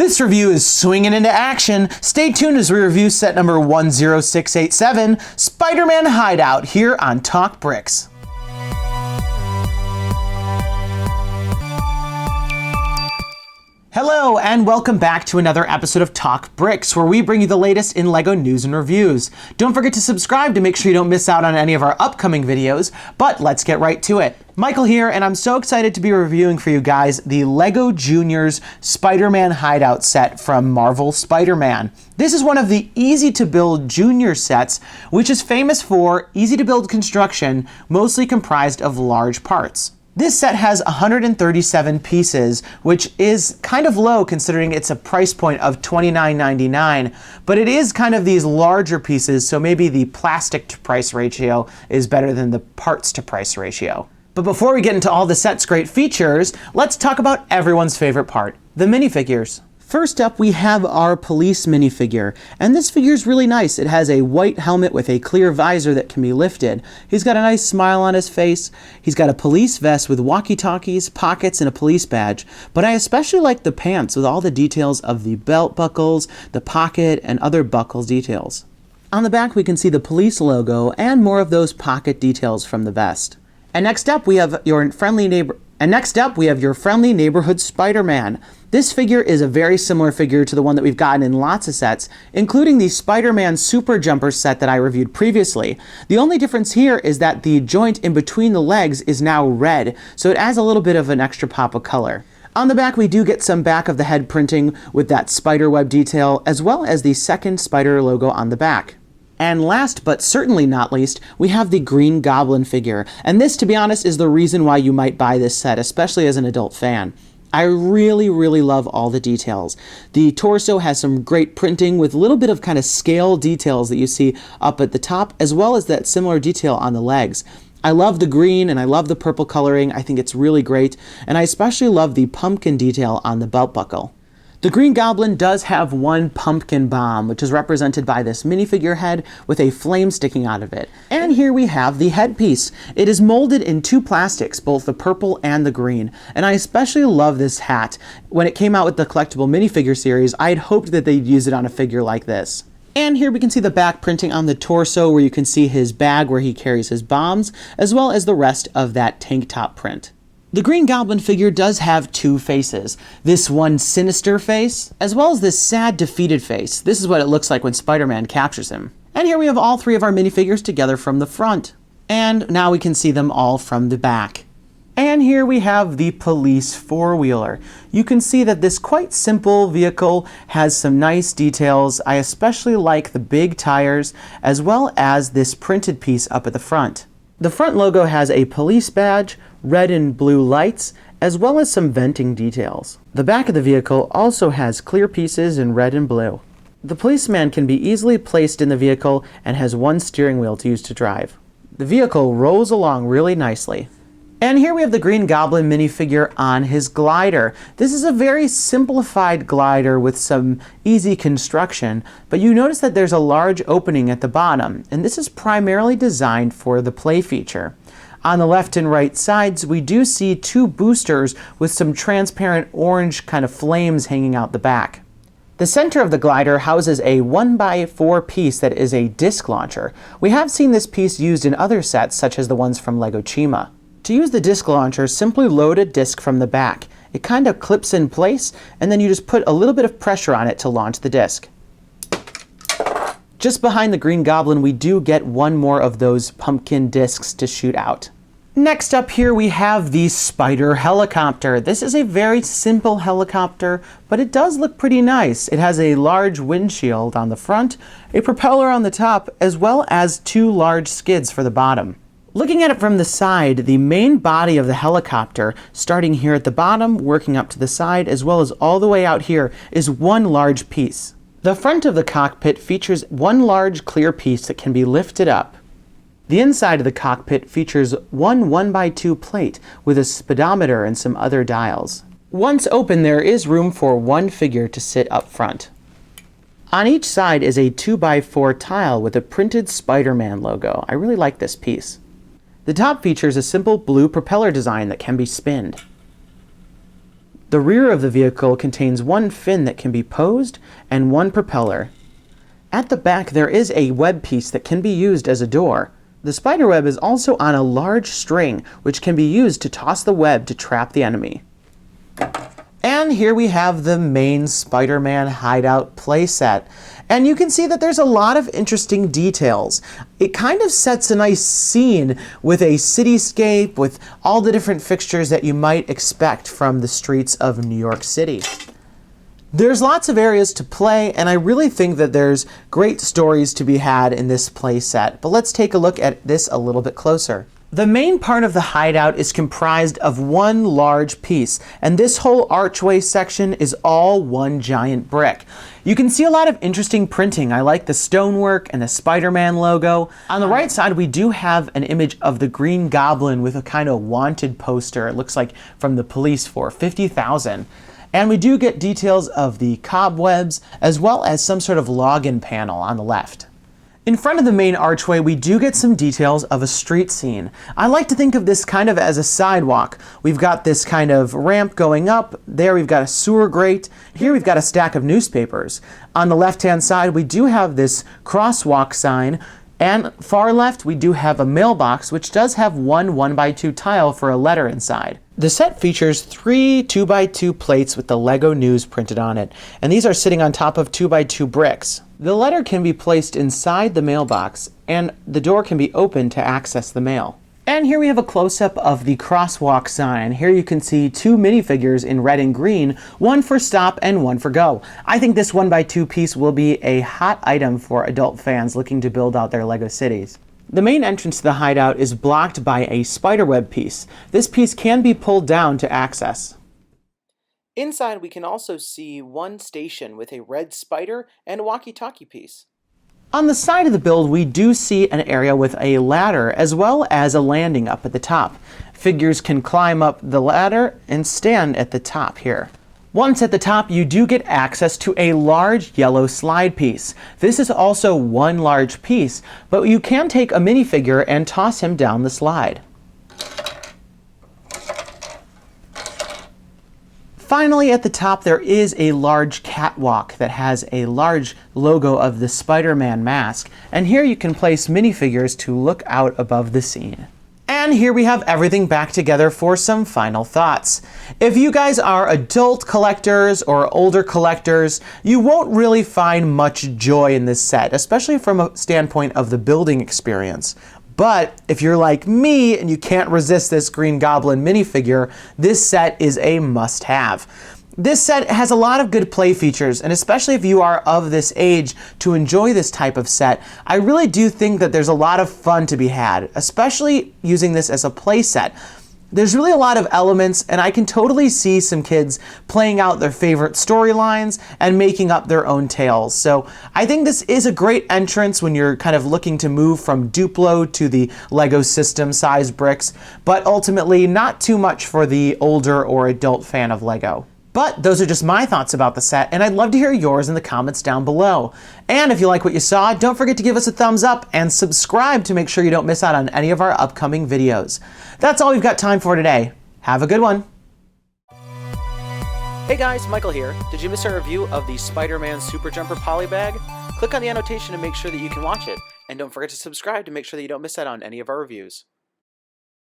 This review is swinging into action. Stay tuned as we review set number 10687, Spider-Man Hideout, here on TalkBricks. Hello and welcome back to another episode of TalkBricks, where we bring you the latest in LEGO news and reviews. Don't forget to subscribe to make sure you don't miss out on any of our upcoming videos, but let's get right to it. Michael here, and I'm so excited to be reviewing for you guys the LEGO Juniors Spider-Man Hideout set from Marvel Spider-Man. This is one of the easy-to-build junior sets, which is famous for easy-to-build construction, mostly comprised of large parts. This set has 137 pieces, which is kind of low considering it's a price point of $29.99, but it is kind of these larger pieces, so maybe the plastic to price ratio is better than the parts to price ratio. But before we get into all the set's great features, let's talk about everyone's favorite part, the minifigures. First up, we have our police minifigure, and this figure is really nice. It has a white helmet with a clear visor that can be lifted. He's got a nice smile on his face. He's got a police vest with walkie-talkies, pockets, and a police badge. But I especially like the pants with all the details of the belt buckles, the pocket, and other buckles details. On the back, we can see the police logo and more of those pocket details from the vest. And next up, we have your friendly neighborhood Spider-Man. This figure is a very similar figure to the one that we've gotten in lots of sets, including the Spider-Man Super Jumper set that I reviewed previously. The only difference here is that the joint in between the legs is now red, so it adds a little bit of an extra pop of color. On the back, we do get some back of the head printing with that spider web detail, as well as the second spider logo on the back. And last, but certainly not least, we have the Green Goblin figure. And this, to be honest, is the reason why you might buy this set, especially as an adult fan. I really love all the details. The torso has some great printing with a little bit of kind of scale details that you see up at the top, as well as that similar detail on the legs. I love the green and I love the purple coloring. I think it's really great. And I especially love the pumpkin detail on the belt buckle. The Green Goblin does have one pumpkin bomb, which is represented by this minifigure head with a flame sticking out of it. And here we have the headpiece. It is molded in two plastics, both the purple and the green. And I especially love this hat. When it came out with the collectible minifigure series, I had hoped that they'd use it on a figure like this. And here we can see the back printing on the torso, where you can see his bag where he carries his bombs, as well as the rest of that tank top print. The Green Goblin figure does have two faces. This one sinister face, as well as this sad, defeated face. This is what it looks like when Spider-Man captures him. And here we have all three of our minifigures together from the front. And now we can see them all from the back. And here we have the police four-wheeler. You can see that this quite simple vehicle has some nice details. I especially like the big tires, as well as this printed piece up at the front. The front logo has a police badge, red and blue lights, as well as some venting details. The back of the vehicle also has clear pieces in red and blue. The policeman can be easily placed in the vehicle and has one steering wheel to use to drive. The vehicle rolls along really nicely. And here we have the Green Goblin minifigure on his glider. This is a very simplified glider with some easy construction, but you notice that there's a large opening at the bottom, and this is primarily designed for the play feature. On the left and right sides, we do see two boosters with some transparent orange kind of flames hanging out the back. The center of the glider houses a 1x4 piece that is a disc launcher. We have seen this piece used in other sets, such as the ones from LEGO Chima. To use the disc launcher, simply load a disc from the back. It kind of clips in place, and then you just put a little bit of pressure on it to launch the disc. Just behind the Green Goblin, we do get one more of those pumpkin discs to shoot out. Next up here we have the Spider Helicopter. This is a very simple helicopter, but it does look pretty nice. It has a large windshield on the front, a propeller on the top, as well as two large skids for the bottom. Looking at it from the side, the main body of the helicopter, starting here at the bottom, working up to the side, as well as all the way out here, is one large piece. The front of the cockpit features one large clear piece that can be lifted up. The inside of the cockpit features one 1x2 plate with a speedometer and some other dials. Once open, there is room for one figure to sit up front. On each side is a 2x4 tile with a printed Spider-Man logo. I really like this piece. The top features a simple blue propeller design that can be spinned. The rear of the vehicle contains one fin that can be posed and one propeller. At the back there is a web piece that can be used as a door. The spider web is also on a large string, which can be used to toss the web to trap the enemy. And here we have the main Spider-Man Hideout playset. And you can see that there's a lot of interesting details. It kind of sets a nice scene with a cityscape with all the different fixtures that you might expect from the streets of New York City. There's lots of areas to play, and I really think that there's great stories to be had in this playset. But let's take a look at this a little bit closer. The main part of the hideout is comprised of one large piece, and this whole archway section is all one giant brick. You can see a lot of interesting printing. I like the stonework and the Spider-Man logo. On the right side, we do have an image of the Green Goblin with a kind of wanted poster. It looks like from the police for $50,000. And we do get details of the cobwebs as well as some sort of login panel on the left. In front of the main archway, we do get some details of a street scene. I like to think of this kind of as a sidewalk. We've got this kind of ramp going up. There we've got a sewer grate. Here we've got a stack of newspapers. On the left-hand side, we do have this crosswalk sign. And far left, we do have a mailbox, which does have one 1x2 tile for a letter inside. The set features 3 2x2 plates with the Lego News printed on it, and these are sitting on top of 2x2 bricks. The letter can be placed inside the mailbox, and the door can be opened to access the mail. And here we have a close-up of the crosswalk sign. Here you can see 2 minifigures in red and green, one for stop and one for go. I think this 1x2 piece will be a hot item for adult fans looking to build out their Lego cities. The main entrance to the hideout is blocked by a spiderweb piece. This piece can be pulled down to access. Inside we can also see one station with a red spider and a walkie-talkie piece. On the side of the build, we do see an area with a ladder as well as a landing up at the top. Figures can climb up the ladder and stand at the top here. Once at the top, you do get access to a large yellow slide piece. This is also one large piece, but you can take a minifigure and toss him down the slide. Finally, at the top, there is a large catwalk that has a large logo of the Spider-Man mask. And here you can place minifigures to look out above the scene. And here we have everything back together for some final thoughts. If you guys are adult collectors or older collectors, you won't really find much joy in this set, especially from a standpoint of the building experience. But if you're like me and you can't resist this Green Goblin minifigure, this set is a must-have. This set has a lot of good play features, and especially if you are of this age to enjoy this type of set, I really do think that there's a lot of fun to be had, especially using this as a play set. There's really a lot of elements, and I can totally see some kids playing out their favorite storylines and making up their own tales. So I think this is a great entrance when you're kind of looking to move from Duplo to the Lego system size bricks, but ultimately not too much for the older or adult fan of Lego. But those are just my thoughts about the set, and I'd love to hear yours in the comments down below. And if you like what you saw, don't forget to give us a thumbs up and subscribe to make sure you don't miss out on any of our upcoming videos. That's all we've got time for today. Have a good one. Hey guys, Michael here. Did you miss our review of the Spider-Man Super Jumper Polybag? Click on the annotation to make sure that you can watch it. And don't forget to subscribe to make sure that you don't miss out on any of our reviews.